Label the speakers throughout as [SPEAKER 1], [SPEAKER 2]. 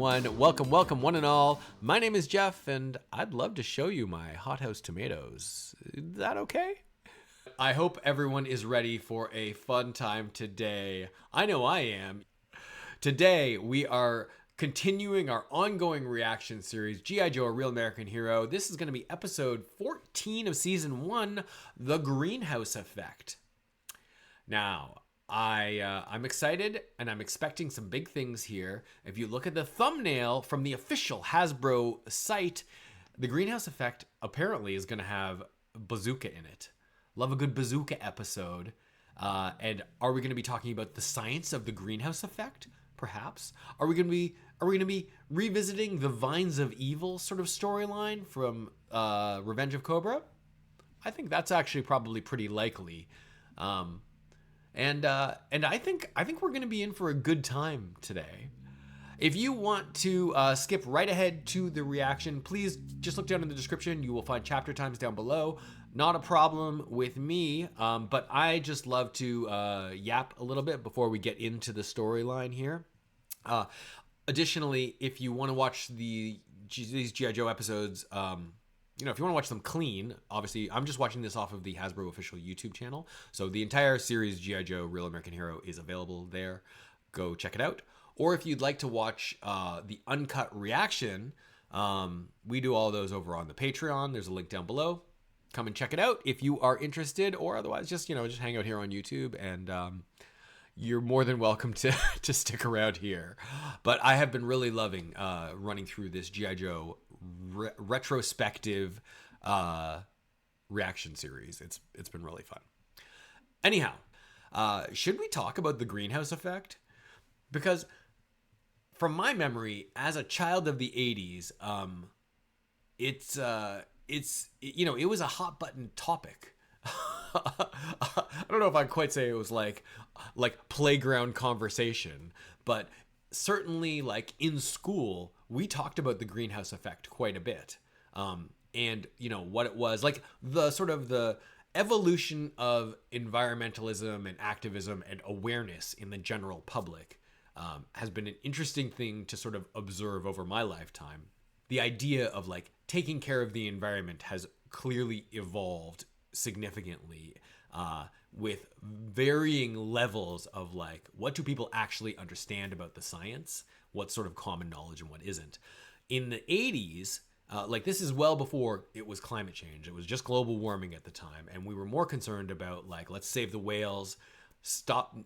[SPEAKER 1] everyone. Welcome, one and all. My name is Jeff, and I'd love to show you my hothouse tomatoes. Is that okay? I hope everyone is ready for a fun time today. I know I am. Today, we are continuing our ongoing reaction series, G.I. Joe, A Real American Hero. This is going to be episode 14 of season 1, The Greenhouse Effect. Now, I'm excited and I'm expecting some big things here. If you look at the thumbnail from the official Hasbro site, the Greenhouse Effect apparently is going to have bazooka in it. Love a good bazooka episode. And are we going to be talking about the science of the Greenhouse Effect? Perhaps. Are we going to be revisiting the Vines of Evil sort of storyline from Revenge of Cobra? I think that's actually probably pretty likely. And I think we're going to be in for a good time today. If you want to skip right ahead to the reaction, please just look down in the description. You will find chapter times down below. Not a problem with me, but I just love to yap a little bit before we get into the storyline here. Additionally, if you want to watch these G.I. Joe episodes, if you want to watch them clean, obviously, I'm just watching this off of the Hasbro official YouTube channel. So the entire series, G.I. Joe, Real American Hero, is available there. Go check it out. Or if you'd like to watch the uncut reaction, we do all those over on the Patreon. There's a link down below. Come and check it out if you are interested, or otherwise just hang out here on YouTube, and you're more than welcome to stick around here. But I have been really loving running through this G.I. Joe retrospective reaction series. It's been really fun. Anyhow, should we talk about the Greenhouse Effect? Because from my memory, as a child of the 80s, it was a hot button topic. I don't know if I'd quite say it was like playground conversation, but certainly like in school, we talked about the Greenhouse Effect quite a bit. And what it was, like the sort of the evolution of environmentalism and activism and awareness in the general public has been an interesting thing to sort of observe over my lifetime. The idea of like taking care of the environment has clearly evolved significantly with varying levels of like, what do people actually understand about the science? What's sort of common knowledge and what isn't? In the 80s, this is well before it was climate change. It was just global warming at the time. And we were more concerned about like, let's save the whales, stop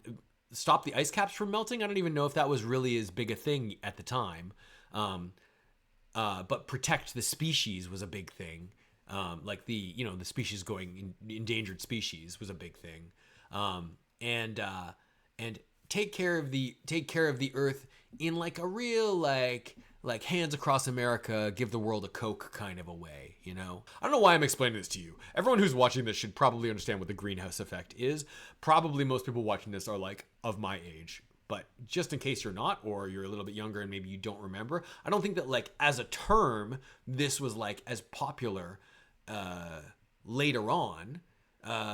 [SPEAKER 1] the ice caps from melting. I don't even know if that was really as big a thing at the time. But protect the species was a big thing. The species going endangered species was a big thing. And take care of the earth in like a real like hands across America, give the world a Coke kind of a way, I don't know why I'm explaining this to you. Everyone who's watching this should probably understand what the Greenhouse Effect is. Probably most people watching this are like of my age. But just in case you're not, or you're a little bit younger and maybe you don't remember, I don't think that like as a term, this was like as popular later on,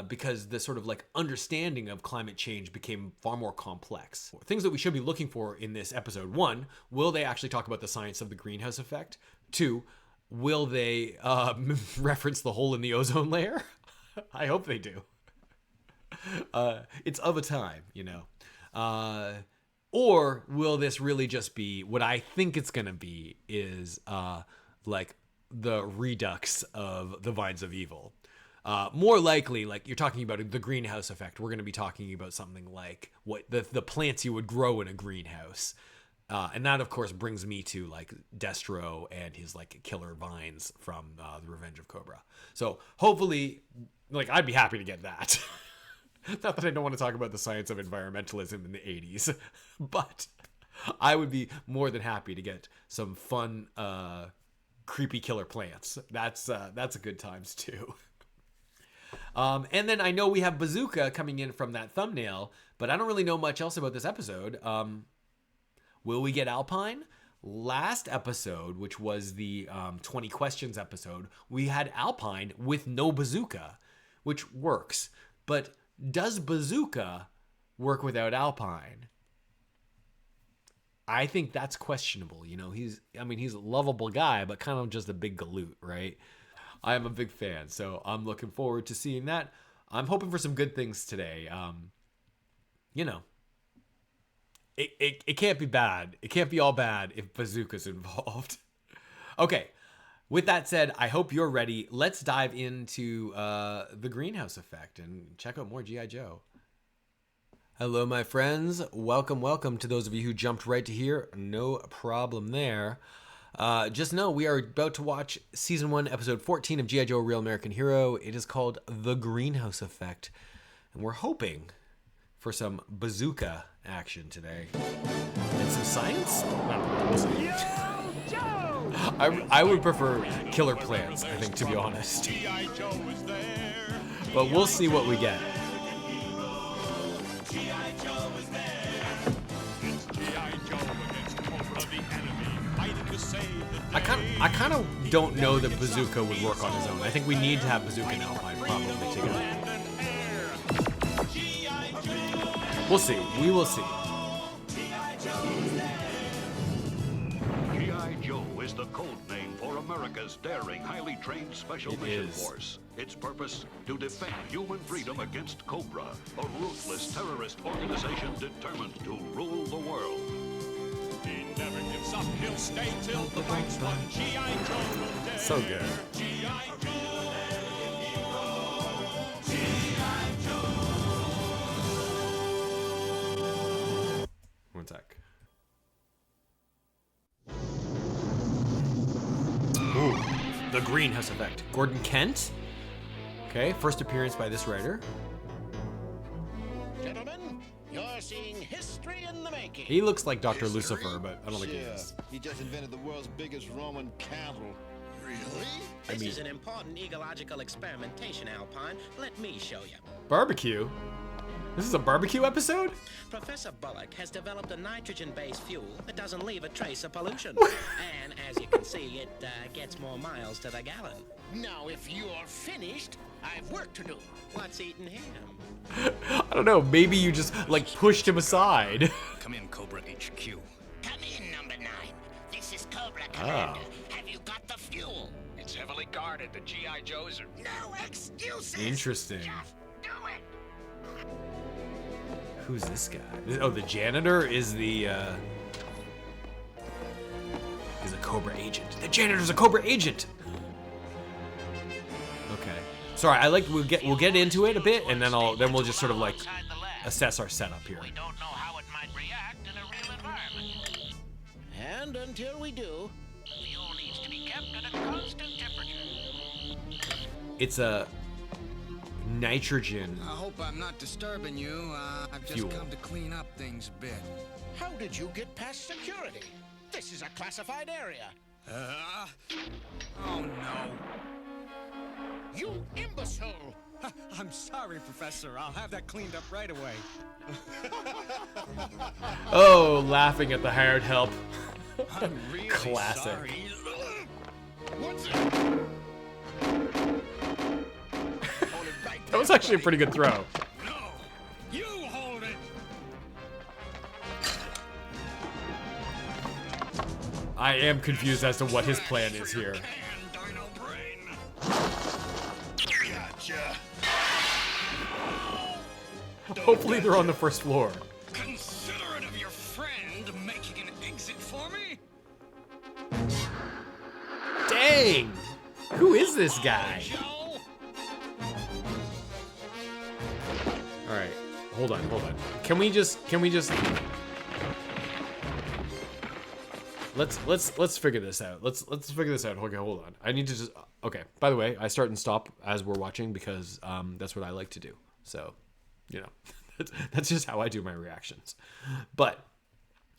[SPEAKER 1] because the sort of like understanding of climate change became far more complex. Things that we should be looking for in this episode: 1, will they actually talk about the science of the Greenhouse Effect? 2, will they reference the hole in the ozone layer? I hope they do. It's of a time, or will this really just be what I think it's gonna be, is like the redux of the Vines of Evil. More likely, like you're talking about the Greenhouse Effect, we're going to be talking about something like what the plants you would grow in a greenhouse. And that, of course, brings me to like Destro and his like killer vines from the Revenge of Cobra. So hopefully, like, I'd be happy to get that. Not that I don't want to talk about the science of environmentalism in the 80s, but I would be more than happy to get some fun, creepy killer plants. That's a good times too. And then I know we have Bazooka coming in from that thumbnail, but I don't really know much else about this episode. Will we get Alpine? Last episode, which was the 20 questions episode, we had Alpine with no Bazooka, which works. But does Bazooka work without Alpine? I think that's questionable. You know, he's a lovable guy, but kind of just a big galoot, right? I am a big fan, so I'm looking forward to seeing that. I'm hoping for some good things today. You know, it can't be bad. It can't be all bad if Bazooka's involved. Okay, with that said, I hope you're ready. Let's dive into the Greenhouse Effect and check out more G.I. Joe. Hello, my friends. Welcome to those of you who jumped right to here. No problem there. Just know we are about to watch Season 1, Episode 14 of G.I. Joe, Real American Hero. It is called The Greenhouse Effect. And we're hoping for some bazooka action today. And some science? I would prefer killer plants, I think, to be honest. But we'll see what we get. I kind of don't know that Bazooka would work on his own. I think we need to have Bazooka and Alpine probably together. We'll see. We will see.
[SPEAKER 2] G.I. Joe is the code name for America's daring, highly trained special mission force. Its purpose, to defend human freedom against Cobra, a ruthless terrorist organization determined to rule the world. He never gives up. He'll stay till the fight's won. G.I. Joe will dare.
[SPEAKER 1] So good.
[SPEAKER 2] G.I. Joe.
[SPEAKER 1] One sec. Ooh, The Greenhouse Effect. Gordon Kent. Okay, first appearance by this writer.
[SPEAKER 3] Gentlemen, you're seeing history in the making.
[SPEAKER 1] He looks like Dr. Lucifer, but I don't think he
[SPEAKER 4] Yeah,
[SPEAKER 1] is.
[SPEAKER 4] he just invented the world's biggest Roman candle.
[SPEAKER 3] Really?
[SPEAKER 1] I
[SPEAKER 5] This
[SPEAKER 1] mean-
[SPEAKER 5] is an important ecological experimentation, Alpine. Let me show you.
[SPEAKER 1] Barbecue? This is a barbecue episode?
[SPEAKER 5] Professor Bullock has developed a nitrogen-based fuel that doesn't leave a trace of pollution. And as you can see, it gets more miles to the gallon.
[SPEAKER 3] Now, if you're finished, I've work to do.
[SPEAKER 5] What's eating him?
[SPEAKER 1] I don't know, maybe you just, like, pushed him aside.
[SPEAKER 6] Come in, Cobra HQ.
[SPEAKER 3] Come in, number 9. This is Cobra, Commander.
[SPEAKER 1] Oh.
[SPEAKER 3] Have you got the fuel?
[SPEAKER 6] It's heavily guarded. The G.I. Joes are...
[SPEAKER 3] No excuses.
[SPEAKER 1] Interesting.
[SPEAKER 3] Just do it.
[SPEAKER 1] Who's this guy? Oh, the janitor is the, is a Cobra agent. The janitor's a Cobra agent! Okay. Sorry, we'll get into it a bit, and then we'll just sort of like assess our setup here.
[SPEAKER 3] We don't know how it might react in a real environment. And until we do, the fuel needs to be kept at a constant temperature.
[SPEAKER 1] It's a nitrogen.
[SPEAKER 7] I hope I'm not disturbing you. I've just
[SPEAKER 1] Fuel.
[SPEAKER 7] come to clean up things a bit.
[SPEAKER 3] How did you get past security? This is a classified area.
[SPEAKER 7] Oh no.
[SPEAKER 3] You imbecile!
[SPEAKER 7] I'm sorry, Professor. I'll have that cleaned up right away.
[SPEAKER 1] Oh, laughing at the hired help.
[SPEAKER 7] I'm really
[SPEAKER 1] Classic.
[SPEAKER 7] sorry.
[SPEAKER 3] What's it?
[SPEAKER 1] That was actually a pretty good throw.
[SPEAKER 7] No, you hold it.
[SPEAKER 1] I am confused as to what his plan is here.
[SPEAKER 7] And Dino Brain.
[SPEAKER 4] Gotcha.
[SPEAKER 1] Hopefully they're on the first floor.
[SPEAKER 7] Considerate of your friend making an exit for me.
[SPEAKER 1] Dang! Who is this guy?
[SPEAKER 7] Joe.
[SPEAKER 1] All right, hold on. Can we just? Let's figure this out. Let's figure this out. Okay, hold on. I need to just. Okay. By the way, I start and stop as we're watching because that's what I like to do. So, you know, that's just how I do my reactions. But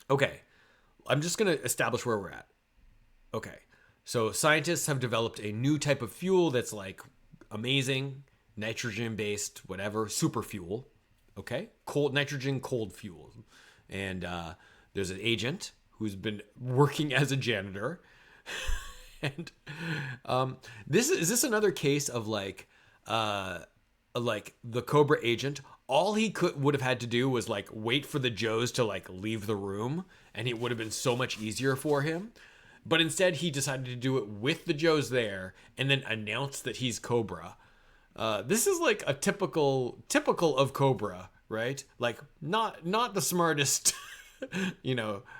[SPEAKER 1] okay, I'm just gonna establish where we're at. Okay, so scientists have developed a new type of fuel that's like amazing, nitrogen-based, whatever, super fuel. Okay, cold fuel, and there's an agent who's been working as a janitor, and is this another case of like the Cobra agent all he would have had to do was like wait for the Joes to like leave the room, and it would have been so much easier for him. But instead, he decided to do it with the Joes there, and then announce that he's Cobra. This is like a typical of Cobra, right? Like not the smartest,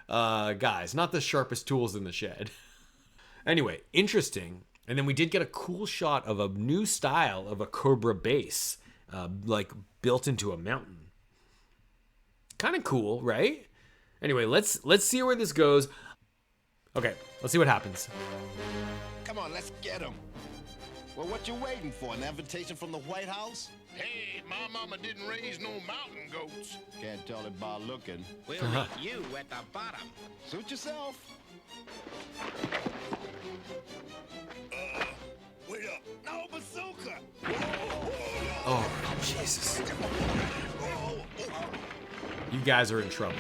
[SPEAKER 1] guys, not the sharpest tools in the shed. Anyway, interesting. And then we did get a cool shot of a new style of a Cobra base, like built into a mountain. Kind of cool, right? Anyway, let's see where this goes. Okay, let's see what happens.
[SPEAKER 4] Come on, let's get him. Well, what you waiting for? An invitation from the White House?
[SPEAKER 6] Hey, my mama didn't raise no mountain goats.
[SPEAKER 4] Can't tell it by looking.
[SPEAKER 5] We'll meet you at the bottom.
[SPEAKER 4] Suit yourself.
[SPEAKER 6] Wait up.
[SPEAKER 4] No bazooka!
[SPEAKER 1] Oh, Jesus. You guys are in trouble.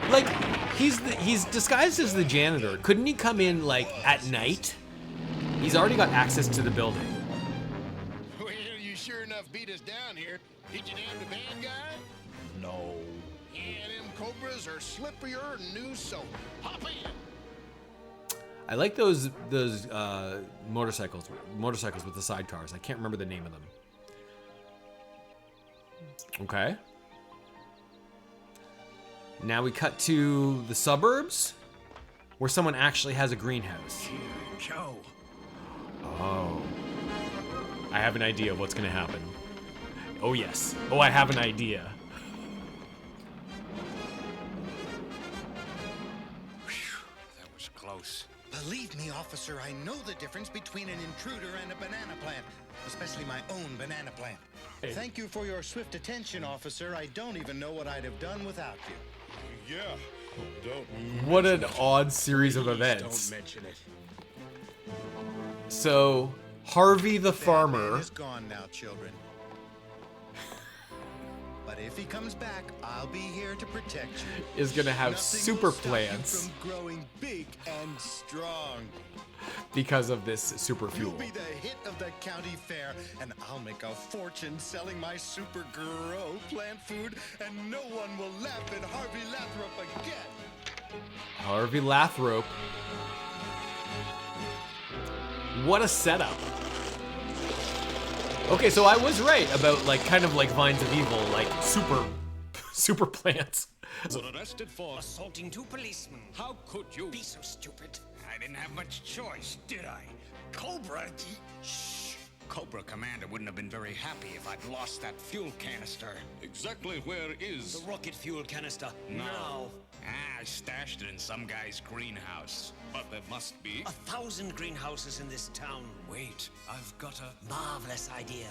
[SPEAKER 1] Like, he's disguised as the janitor. Couldn't he come in, like, at night? He's already got access to the building.
[SPEAKER 6] Well, you sure enough beat us down here. Did you name the bad guy?
[SPEAKER 4] No.
[SPEAKER 6] Yeah, them Cobras are slipperier than new soap. Hop in.
[SPEAKER 1] I like those motorcycles with the sidecars. I can't remember the name of them. Okay. Now we cut to the suburbs, where someone actually has a greenhouse.
[SPEAKER 6] Joe.
[SPEAKER 1] Oh. I have an idea of what's gonna happen. Oh yes. Oh, I have an idea.
[SPEAKER 6] That was close.
[SPEAKER 8] Believe me, officer, I know the difference between an intruder and a banana plant, especially my own banana plant. Thank you for your swift attention, officer. I don't even know what I'd have done without you.
[SPEAKER 4] Yeah. Don't.
[SPEAKER 1] What an odd series of events.
[SPEAKER 6] Don't mention it.
[SPEAKER 1] So, Harvey the
[SPEAKER 8] Batman
[SPEAKER 1] farmer
[SPEAKER 8] is gone now, children. But if he comes back, I'll be here to protect you.
[SPEAKER 1] is gonna have
[SPEAKER 8] Nothing
[SPEAKER 1] super
[SPEAKER 8] will stop you
[SPEAKER 1] plants
[SPEAKER 8] from growing big and strong.
[SPEAKER 1] because of this super
[SPEAKER 8] You'll
[SPEAKER 1] fuel.
[SPEAKER 8] be the hit of the county fair, and I'll make a fortune selling my super grow plant food, and no one will laugh at Harvey Lathrop again.
[SPEAKER 1] Harvey Lathrop. What a setup. Okay, so I was right about like kind of like Vines of Evil, like super plants.
[SPEAKER 7] Arrested for
[SPEAKER 3] Assaulting two policemen.
[SPEAKER 7] how could you?
[SPEAKER 3] Be so stupid.
[SPEAKER 7] I didn't have much choice, did I? Cobra. Shh. Cobra Commander wouldn't have been very happy if I'd lost that fuel canister. Exactly where is?
[SPEAKER 3] The rocket fuel canister. Now.
[SPEAKER 7] I stashed it in some guy's greenhouse. But there must be.
[SPEAKER 3] 1,000 greenhouses in this town.
[SPEAKER 7] Wait, I've got a.
[SPEAKER 3] Marvelous idea.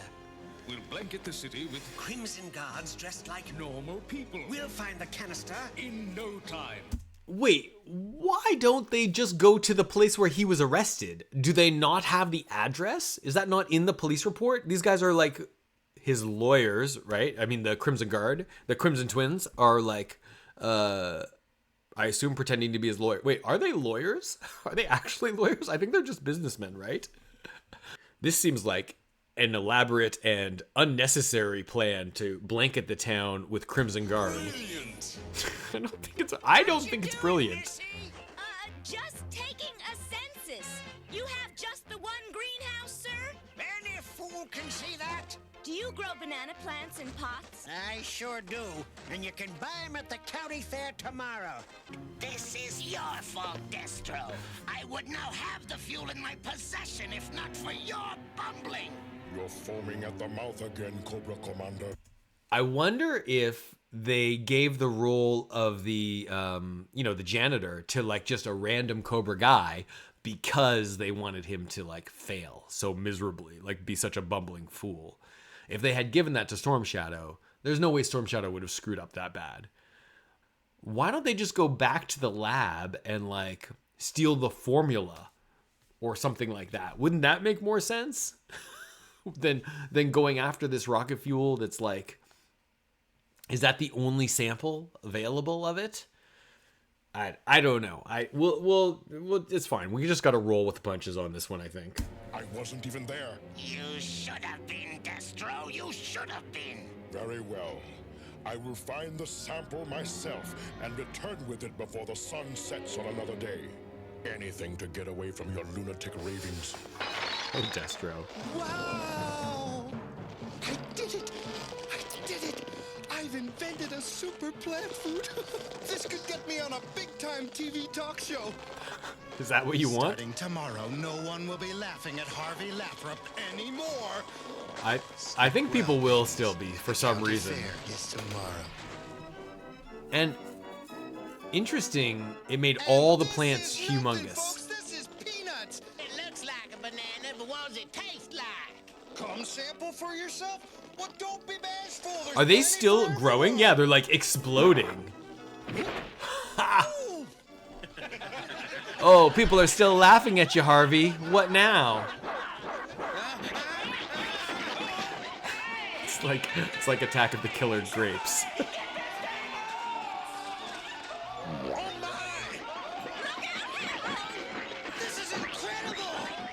[SPEAKER 7] We'll blanket the city with
[SPEAKER 3] Crimson guards dressed like.
[SPEAKER 7] normal people.
[SPEAKER 3] We'll find the canister.
[SPEAKER 7] In no time.
[SPEAKER 1] Wait, why don't they just go to the place where he was arrested? Do they not have the address? Is that not in the police report? These guys are like his lawyers, right? I mean, the Crimson Guard, the Crimson Twins are like, I assume pretending to be his lawyer. Wait, are they lawyers? Are they actually lawyers? I think they're just businessmen, right? This seems like an elaborate and unnecessary plan to blanket the town with Crimson Guard. I don't think it's brilliant.
[SPEAKER 9] Just taking a census. You have just the one greenhouse, sir?
[SPEAKER 3] Any fool can see that.
[SPEAKER 9] Do you grow banana plants in pots?
[SPEAKER 3] I sure do. And you can buy them at the county fair tomorrow.
[SPEAKER 5] This is your fault, Destro. I would now have the fuel in my possession if not for your bumbling.
[SPEAKER 10] You're foaming at the mouth again, Cobra Commander.
[SPEAKER 1] I wonder if they gave the role of the, the janitor to like just a random Cobra guy because they wanted him to like fail so miserably, like be such a bumbling fool. If they had given that to Storm Shadow, there's no way Storm Shadow would have screwed up that bad. Why don't they just go back to the lab and like steal the formula or something like that? Wouldn't that make more sense than going after this rocket fuel that's like, is that the only sample available of it? I don't know. We'll it's fine. We just got to roll with the punches on this one, I think.
[SPEAKER 10] I wasn't even there.
[SPEAKER 3] You should have been, Destro. You should have been.
[SPEAKER 10] Very well. I will find the sample myself and return with it before the sun sets on another day. Anything to get away from your lunatic ravings.
[SPEAKER 1] Oh, Destro.
[SPEAKER 8] Wow! I did it! I did it! I've invented a super plant food. This could get me on a big-time TV talk show.
[SPEAKER 1] Is that what you want?
[SPEAKER 8] Starting tomorrow, no one will be laughing at Harvey Lathrop anymore.
[SPEAKER 1] I think people will still be for some reason.
[SPEAKER 8] Fair is tomorrow.
[SPEAKER 1] And interesting, it made all the plants humongous.
[SPEAKER 8] Folks, this is peanuts.
[SPEAKER 3] It looks like a banana, but what does it taste like?
[SPEAKER 8] Come sample for yourself. Well, don't be bashful. There's
[SPEAKER 1] Are they
[SPEAKER 8] plenty
[SPEAKER 1] still
[SPEAKER 8] for
[SPEAKER 1] growing?
[SPEAKER 8] everyone.
[SPEAKER 1] Yeah, they're like exploding.
[SPEAKER 8] Ooh.
[SPEAKER 1] Oh, people are still laughing at you, Harvey. What now? It's like Attack of the Killer Grapes.
[SPEAKER 8] This is incredible.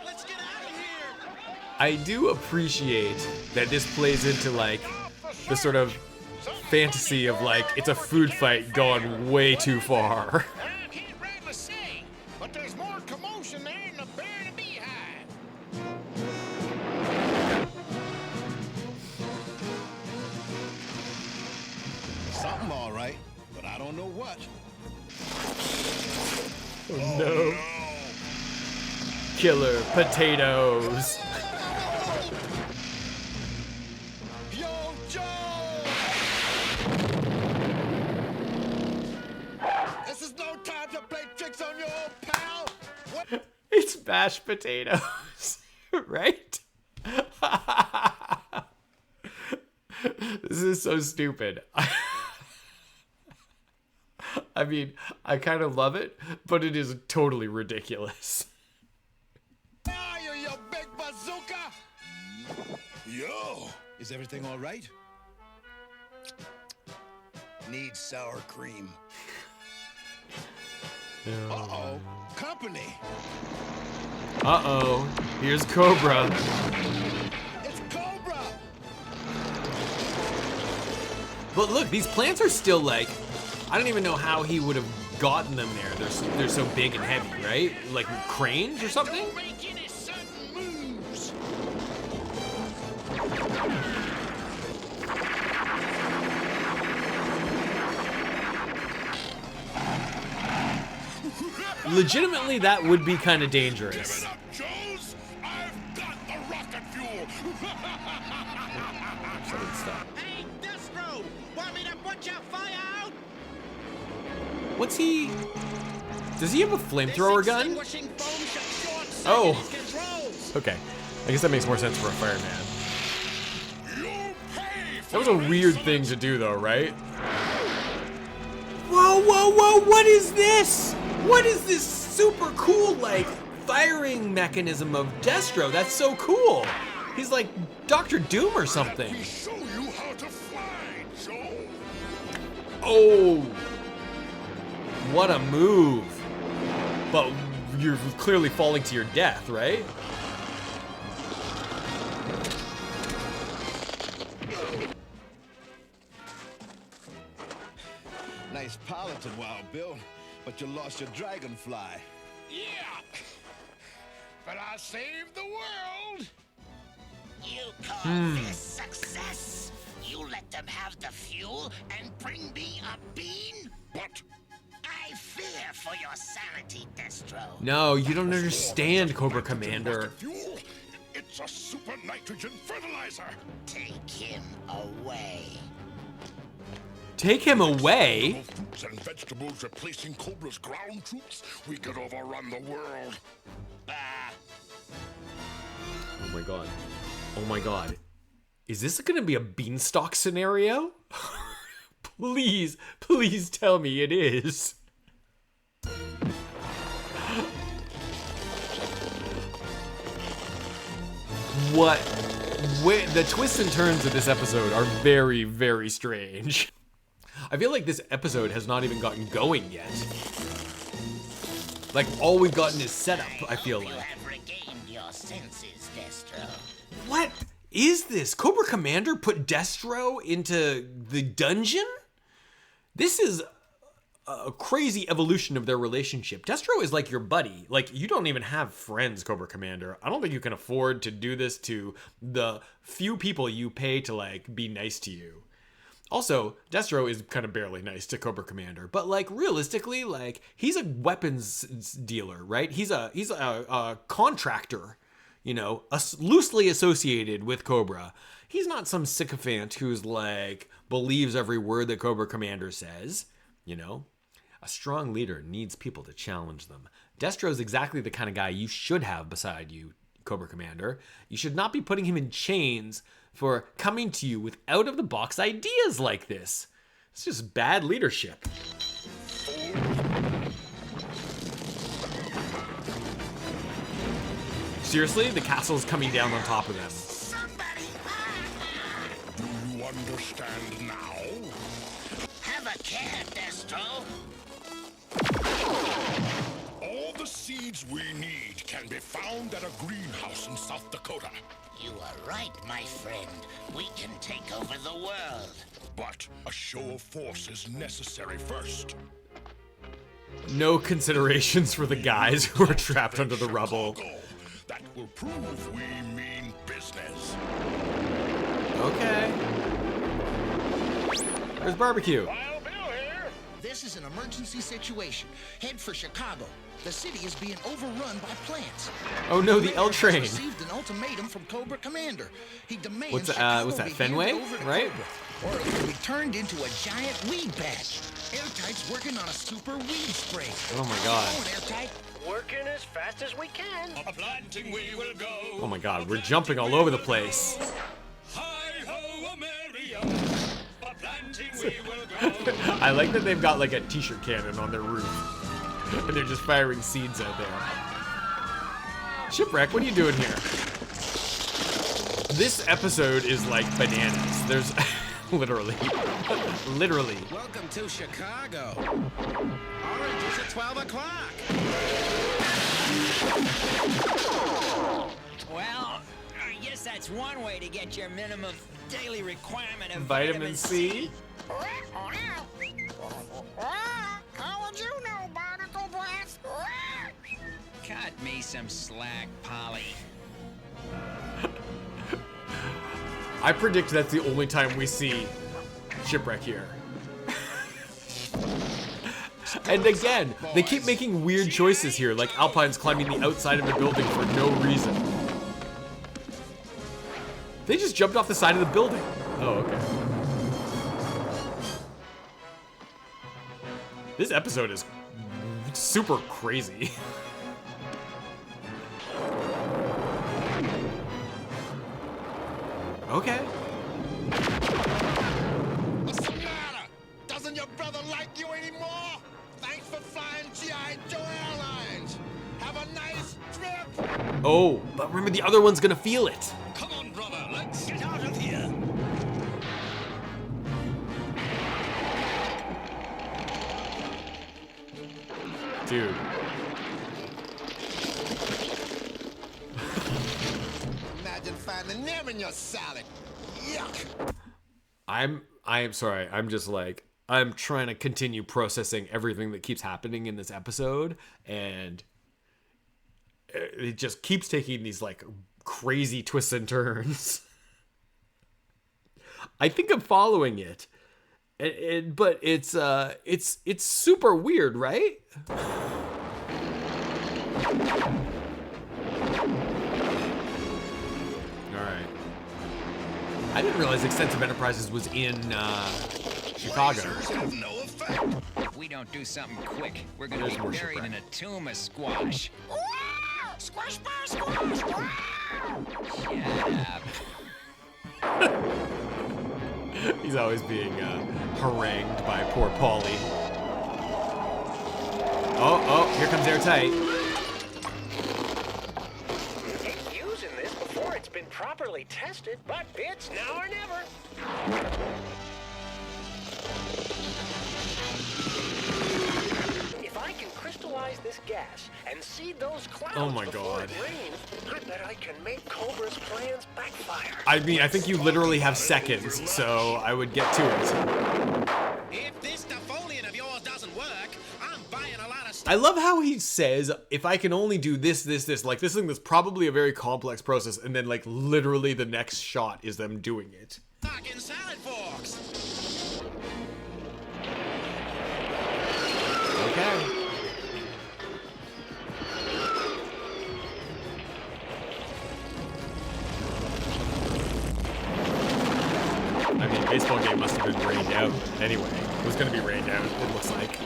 [SPEAKER 8] Let's get out of here.
[SPEAKER 1] I do appreciate that this plays into like the sort of fantasy of like it's a food fight gone way too far.
[SPEAKER 6] I can't rightly say, but there's more commotion there than a bear in a beehive.
[SPEAKER 4] Something all right, but I don't know what.
[SPEAKER 1] Oh no. Killer potatoes.
[SPEAKER 4] Yo, Joe! This is no time to play tricks on your old pal. What?
[SPEAKER 1] It's mashed potatoes, right? This is so stupid. I mean, I kind of love it, but it is totally ridiculous.
[SPEAKER 4] Are you, you big bazooka?
[SPEAKER 8] Yo, is everything all right? Needs sour cream.
[SPEAKER 4] Uh-oh. Company.
[SPEAKER 1] Uh-oh. Here's Cobra.
[SPEAKER 4] It's Cobra.
[SPEAKER 1] But look, these plants are still like, I don't even know how he would have gotten them there. They're so big and heavy, right? Like cranes or something?
[SPEAKER 6] Don't make any sudden moves.
[SPEAKER 1] Legitimately, that would be kind of dangerous.
[SPEAKER 10] Give it up, Joes! I've got the rocket fuel!
[SPEAKER 5] Hey, Destro! Want me to put your fire out?
[SPEAKER 1] What's he... Does he have a flamethrower gun?
[SPEAKER 5] Extinguishing foam should short-circuit
[SPEAKER 1] Oh.
[SPEAKER 5] his controls.
[SPEAKER 1] Okay. I guess that makes more sense for a fireman.
[SPEAKER 10] You'll pay for
[SPEAKER 1] That was a weird thing to do, though, right? Whoa, whoa, whoa! What is this? What is this super cool, like, firing mechanism of Destro? That's so cool! He's like Dr. Doom or something.
[SPEAKER 10] We show you how to fly, Joe!
[SPEAKER 1] Oh! What a move! But you're clearly falling to your death, right?
[SPEAKER 4] Nice piloting, Wild Bill, but you lost your dragonfly.
[SPEAKER 6] Yeah. But I saved the world.
[SPEAKER 3] You call this success? You let them have the fuel and bring me a bean?
[SPEAKER 10] But
[SPEAKER 3] I fear for your sanity, Destro.
[SPEAKER 1] No, you don't understand, Cobra Commander.
[SPEAKER 10] rocket fuel, it's a super nitrogen fertilizer!
[SPEAKER 3] Take him away.
[SPEAKER 1] Take him away?
[SPEAKER 10] Fruits and vegetables replacing Cobra's ground troops, we could overrun the world.
[SPEAKER 1] Oh my god. Oh my god. Is this gonna be a beanstalk scenario? Please, please tell me it is. What? The twists and turns of this episode are very, very strange. I feel like this episode has not even gotten going yet. Like, all we've gotten is setup, I feel like.
[SPEAKER 3] You have regained your senses, Destro.
[SPEAKER 1] What is this? Cobra Commander put Destro into the dungeon? This is a crazy evolution of their relationship. Destro is like your buddy. Like, you don't even have friends, Cobra Commander. I don't think you can afford to do this to the few people you pay to, like, be nice to you. Also, Destro is kind of barely nice to Cobra Commander, but like realistically, like he's a weapons dealer, right? He's a contractor, you know, loosely associated with Cobra. He's not some sycophant who's like believes every word that Cobra Commander says, you know. A strong leader needs people to challenge them. Destro's exactly the kind of guy you should have beside you, Cobra Commander. You should not be putting him in chains for coming to you with out-of-the-box ideas like this. It's just bad leadership. Seriously? The castle's coming down on top of them.
[SPEAKER 10] Do you understand now?
[SPEAKER 3] Have a care, Destro.
[SPEAKER 10] All the seeds we need can be found at a greenhouse in South Dakota.
[SPEAKER 3] You are right, my friend. We can take over the world.
[SPEAKER 10] But a show of force is necessary first.
[SPEAKER 1] No considerations for the guys who are trapped under the rubble.
[SPEAKER 10] That will prove we mean business.
[SPEAKER 1] Okay. Where's barbecue?
[SPEAKER 5] This is an emergency situation. Head for Chicago. The city is being overrun by plants.
[SPEAKER 1] Oh no, the L train.
[SPEAKER 5] Received an ultimatum from Cobra Commander. He demands
[SPEAKER 1] what's that? Fenway, right?
[SPEAKER 5] Cobra, or it will be turned into a giant weed patch. Airtight's working on a super weed spray.
[SPEAKER 1] Oh my god.
[SPEAKER 5] Airtight.
[SPEAKER 11] Working as fast as we can. A planting we will go.
[SPEAKER 1] Oh my god, we're jumping all over the place.
[SPEAKER 11] Hi-ho, America. A planting we will go.
[SPEAKER 1] I like that they've got like a t-shirt cannon on their roof. And they're just firing seeds out there. Shipwreck, what are you doing here? This episode is like bananas. There's literally.
[SPEAKER 5] Welcome to Chicago. Orange is at 12 o'clock.
[SPEAKER 12] Well, I guess that's one way to get your minimum daily requirement of
[SPEAKER 1] vitamin C.
[SPEAKER 12] How would you know, barnacle breath? Cut me some slack, Polly.
[SPEAKER 1] I predict that's the only time we see Shipwreck here. And again, they keep making weird choices here, like Alpine's climbing the outside of the building for no reason. They just jumped off the side of the building. Oh, okay. This episode is super crazy. Okay.
[SPEAKER 4] What's the matter? Doesn't your brother like you anymore? Thanks for flying G.I. Joe Airlines. Have a nice trip.
[SPEAKER 1] Oh, but remember the other one's gonna feel it.
[SPEAKER 11] Come on, brother, let's get out of here.
[SPEAKER 1] Dude.
[SPEAKER 4] Imagine finding them in your salad. Yuck.
[SPEAKER 1] I'm sorry. I'm just like, I'm trying to continue processing everything that keeps happening in this episode, and it just keeps taking these like crazy twists and turns. I think I'm following it. But it's super weird, right? All right. I didn't realize Extensive Enterprises was in Chicago.
[SPEAKER 12] If we don't do something quick, we're gonna be buried in a tomb of squash.
[SPEAKER 3] Squash bar, squash!
[SPEAKER 12] Shut up.
[SPEAKER 1] He's always being harangued by poor Paulie. Oh, here comes Airtight.
[SPEAKER 11] Ain't using this before it's been properly tested, but it's now or never. If I can crystallize this gas and seed those clouds
[SPEAKER 1] Oh my
[SPEAKER 11] before
[SPEAKER 1] God.
[SPEAKER 11] it rains, I bet I can make Cobra's plans backfire.
[SPEAKER 1] I mean, I think you literally have seconds, so I would get to it.
[SPEAKER 5] If this defoliant of yours doesn't work, I'm buying a lot of stuff.
[SPEAKER 1] I love how he says, if I can only do this, like this thing that's probably a very complex process, and then like literally the next shot is them doing it.
[SPEAKER 5] Fucking salad forks.
[SPEAKER 1] Okay. I mean, baseball game must have been rained out anyway. It was going to be rained out, it looks like.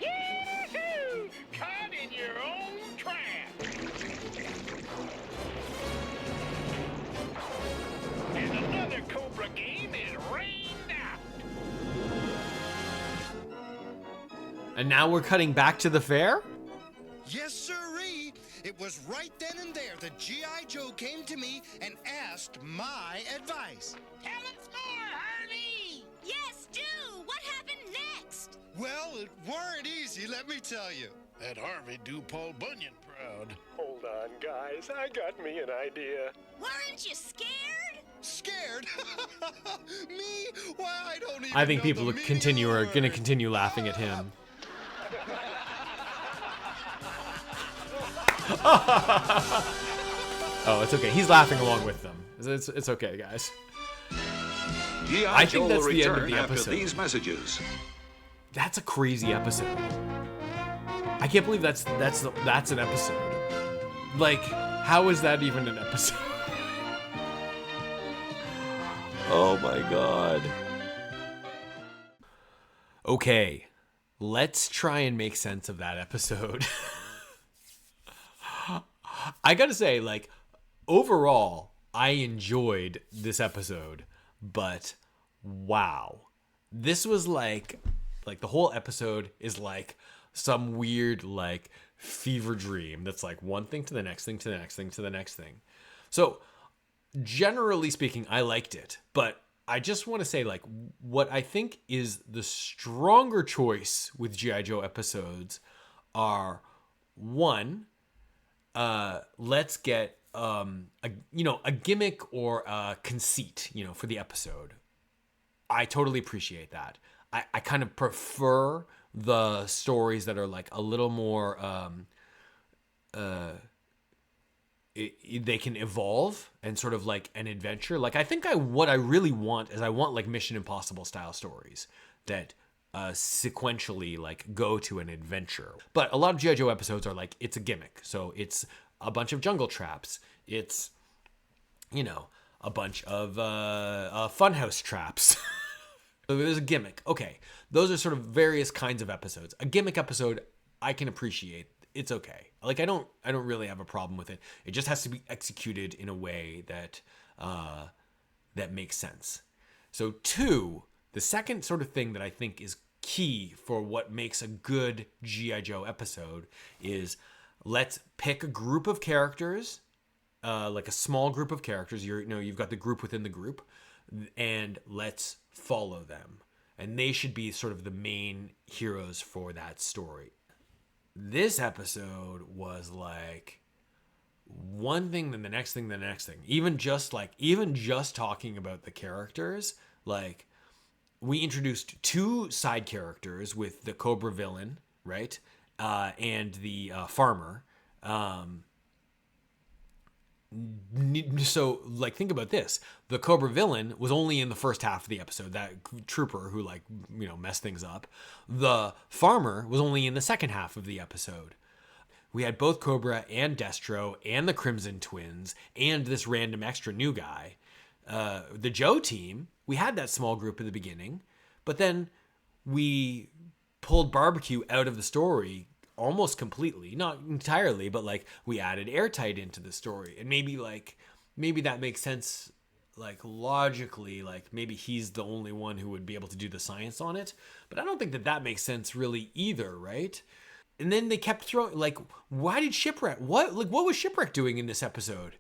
[SPEAKER 3] Yahoo! Caught in your own trap. And another Cobra game is rained out.
[SPEAKER 1] And now we're cutting back to the fair?
[SPEAKER 8] Yes, sirree. It was right then and there that G.I. Joe came to me and asked my advice.
[SPEAKER 3] Tell us more, Harvey.
[SPEAKER 9] Yes, do! What happened next?
[SPEAKER 8] Well, it weren't easy, let me tell you.
[SPEAKER 6] That Harvey do Paul Bunyan proud.
[SPEAKER 11] Hold on, guys. I got me an idea.
[SPEAKER 9] Weren't you scared?
[SPEAKER 8] Scared? Me? Why, I don't even
[SPEAKER 1] I think
[SPEAKER 8] know
[SPEAKER 1] people
[SPEAKER 8] the
[SPEAKER 1] are going to
[SPEAKER 8] meaning of the
[SPEAKER 1] continue laughing at him. Oh, it's okay. He's laughing along with them. It's okay, guys. I think that's the end of the episode.
[SPEAKER 2] These messages.
[SPEAKER 1] That's a crazy episode. I can't believe that's an episode. Like, how is that even an episode? Oh my god. Okay, let's try and make sense of that episode. I gotta say, like, overall, I enjoyed this episode, but wow. This was like the whole episode is like some weird, like, fever dream that's like one thing to the next thing to the next thing to the next thing. So, generally speaking, I liked it, but I just want to say, like, what I think is the stronger choice with G.I. Joe episodes are, one, let's get a gimmick or a conceit, for the episode. I totally appreciate that. I kind of prefer the stories that are like a little more they can evolve and sort of like an adventure. Like, I think what I really want is I want like Mission Impossible style stories that sequentially like go to an adventure. But a lot of G.I. Joe episodes are like, it's a gimmick. So it's a bunch of jungle traps. It's, a bunch of funhouse traps. So there's a gimmick. Okay. Those are sort of various kinds of episodes. A gimmick episode, I can appreciate. It's okay. Like, I don't really have a problem with it. It just has to be executed in a way that that makes sense. So 2, the second sort of thing that I think is key for what makes a good G.I. Joe episode is, let's pick a group of characters, like a small group of characters. You've got the group within the group, and let's follow them. And they should be sort of the main heroes for that story. This episode was like one thing, then the next thing, then the next thing. Even just talking about the characters, like, we introduced 2 side characters with the Cobra villain, right? And the farmer. So, like, think about this. The Cobra villain was only in the first half of the episode, that trooper who, like, messed things up. The farmer was only in the second half of the episode. We had both Cobra and Destro and the Crimson Twins and this random extra new guy. The Joe team, we had that small group at the beginning, but then we pulled Barbecue out of the story almost completely, not entirely, but like we added Airtight into the story. And maybe that makes sense, like, logically, like maybe he's the only one who would be able to do the science on it. But I don't think that makes sense really either, right? And then they kept throwing, like, why did Shipwreck, what was Shipwreck doing in this episode?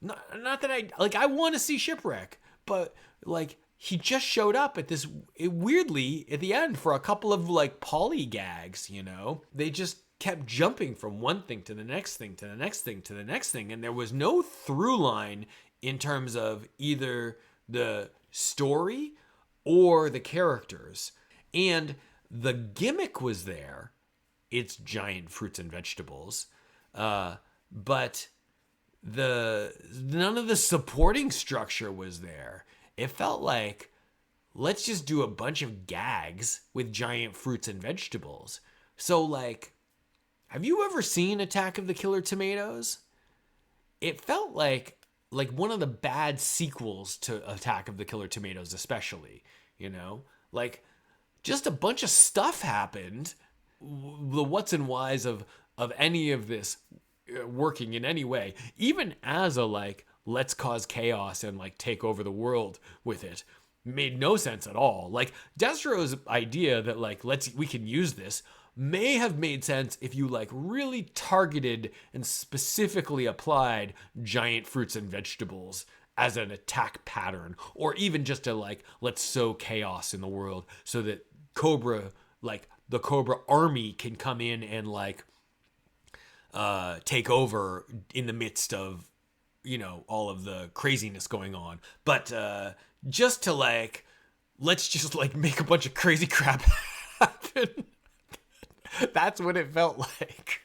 [SPEAKER 1] Not that I want to see Shipwreck, but like, he just showed up at this weirdly at the end for a couple of like poly gags, you know? They just kept jumping from one thing to the next thing to the next thing to the next thing, and there was no through line in terms of either the story or the characters. And the gimmick was there. It's giant fruits and vegetables. But none of the supporting structure was there. It felt like, let's just do a bunch of gags with giant fruits and vegetables. So like, have you ever seen Attack of the Killer Tomatoes? It felt like one of the bad sequels to Attack of the Killer Tomatoes, especially, you know, like just a bunch of stuff happened. The what's and whys of any of this working in any way, even as a like, let's cause chaos and like take over the world with it, made no sense at all. Like Destro's idea that like, we can use this may have made sense if you like really targeted and specifically applied giant fruits and vegetables as an attack pattern, or even just to like, let's sow chaos in the world so that Cobra, like the Cobra army, can come in and like take over in the midst of, you know, all of the craziness going on. But just to like, let's just like make a bunch of crazy crap happen. That's what it felt like.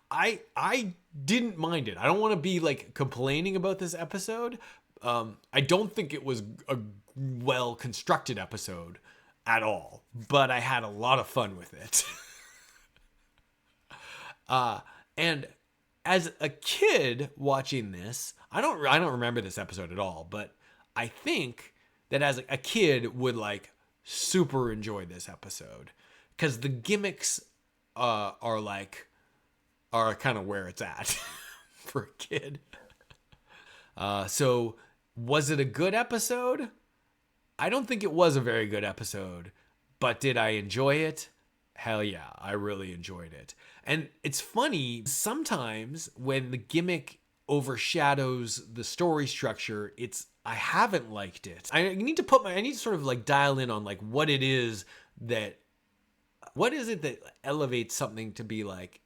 [SPEAKER 1] I didn't mind it. I don't want to be like complaining about this episode. I don't think it was a well constructed episode at all, but I had a lot of fun with it. And as a kid watching this, I don't remember this episode at all, but I think that as a kid would like super enjoy this episode because the gimmicks are kind of where it's at for a kid. So was it a good episode? I don't think it was a very good episode, but did I enjoy it? Hell yeah, I really enjoyed it. And it's funny, sometimes when the gimmick overshadows the story structure, I haven't liked it. I need to sort of like dial in on like what is it that elevates something to be like,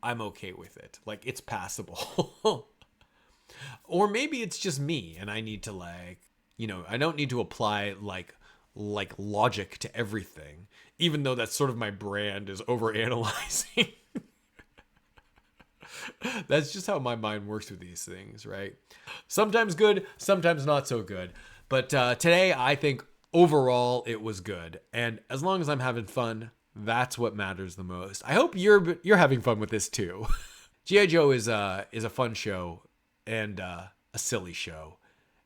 [SPEAKER 1] I'm okay with it. Like it's passable. Or maybe it's just me and I need to like, you know, I don't need to apply like logic to everything, even though that's sort of my brand, is overanalyzing. That's just how my mind works with these things, right? Sometimes good, sometimes not so good. But today, I think overall it was good. And as long as I'm having fun, that's what matters the most. I hope you're having fun with this too. G.I. Joe is a fun show and a silly show.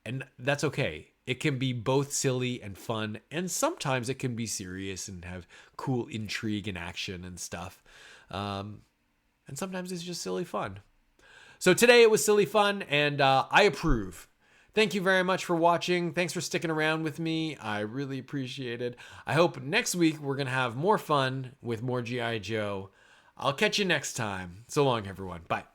[SPEAKER 1] And that's okay. It can be both silly and fun, and sometimes it can be serious and have cool intrigue and action and stuff. And sometimes it's just silly fun. So today it was silly fun, and I approve. Thank you very much for watching. Thanks for sticking around with me. I really appreciate it. I hope next week we're going to have more fun with more G.I. Joe. I'll catch you next time. So long, everyone. Bye.